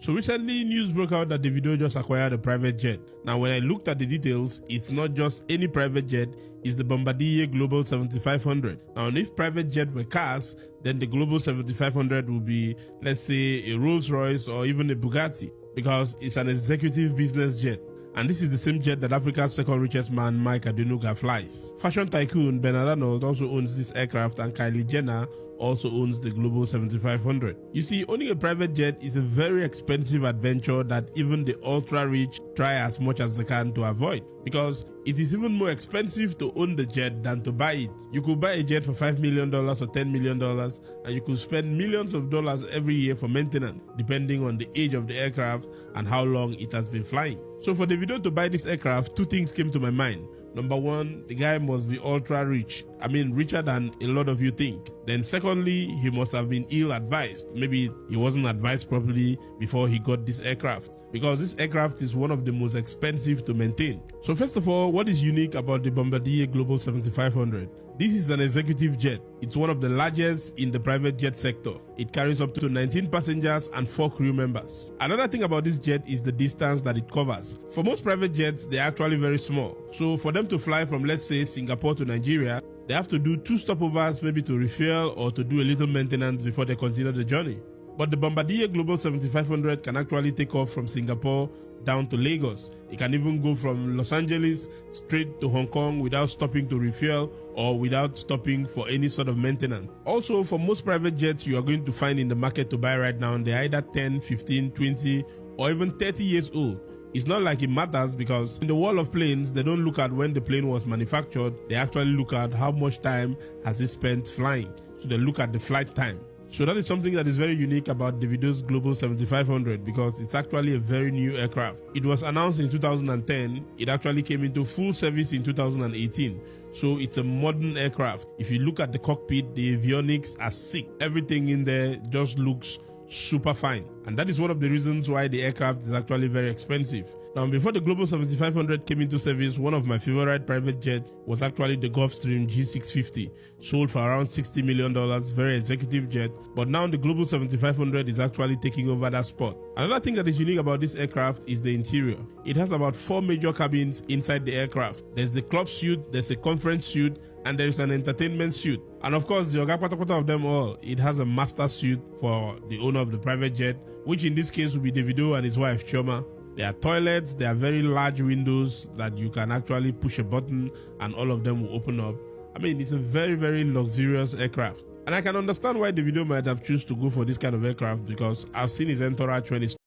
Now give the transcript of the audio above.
So recently, news broke out that Davido just acquired a private jet. Now, when I looked at the details, it's not just any private jet, it's the Bombardier Global 7500. Now, if private jet were cars, then the Global 7500 would be, let's say, a Rolls Royce or even a Bugatti, because it's an executive business jet. And this is the same jet that Africa's second richest man, Mike Adenuga, flies. Fashion tycoon Bernard Arnold also owns this aircraft, and Kylie Jenner also owns the Global 7500. You see, owning a private jet is a very expensive adventure that even the ultra-rich try as much as they can to avoid, because it is even more expensive to own the jet than to buy it. You could buy a jet for $5 million or $10 million, and you could spend millions of dollars every year for maintenance, depending on the age of the aircraft and how long it has been flying. So for Davido to buy this aircraft, two things came to my mind. Number one, the guy must be ultra rich. I mean, richer than a lot of you think. Then secondly, he must have been ill-advised. Maybe he wasn't advised properly before he got this aircraft, because this aircraft is one of the most expensive to maintain. So first of all, what is unique about the Bombardier Global 7500? This is an executive jet. It's one of the largest in the private jet sector. It carries up to 19 passengers and 4 crew members. Another thing about this jet is the distance that it covers. For most private jets, they're actually very small. So for them to fly from, let's say, Singapore to Nigeria, they have to do 2 stopovers, maybe to refuel or to do a little maintenance before they continue the journey. But the Bombardier Global 7500 can actually take off from Singapore down to Lagos. It can even go from Los Angeles straight to Hong Kong without stopping to refuel or without stopping for any sort of maintenance. Also, for most private jets you are going to find in the market to buy right now, they're either 10, 15, 20 or even 30 years old. It's not like it matters, because in the world of planes, they don't look at when the plane was manufactured. They actually look at how much time has it spent flying. So they look at the flight time. So that is something that is very unique about Davido's Global 7500, because it's actually a very new aircraft. It was announced in 2010. It actually came into full service in 2018. So it's a modern aircraft. If you look at the cockpit, the avionics are sick. Everything in there just looks super fine. And that is one of the reasons why the aircraft is actually very expensive. Now, before the Global 7500 came into service, one of my favorite private jets was actually the Gulfstream G650, sold for around $60 million, very executive jet. But now the Global 7500 is actually taking over that spot. Another thing that is unique about this aircraft is the interior. It has about 4 major cabins inside the aircraft. There's the club suite, there's a conference suite, and there is an entertainment suite. And of course, the Oga of them all, it has a master suite for the owner of the private jet, which in this case will be Davido and his wife Chioma. There are toilets, there are very large windows that you can actually push a button and all of them will open up. I mean, it's a very, very luxurious aircraft. And I can understand why Davido might have chosen to go for this kind of aircraft, because I've seen his entourage when he's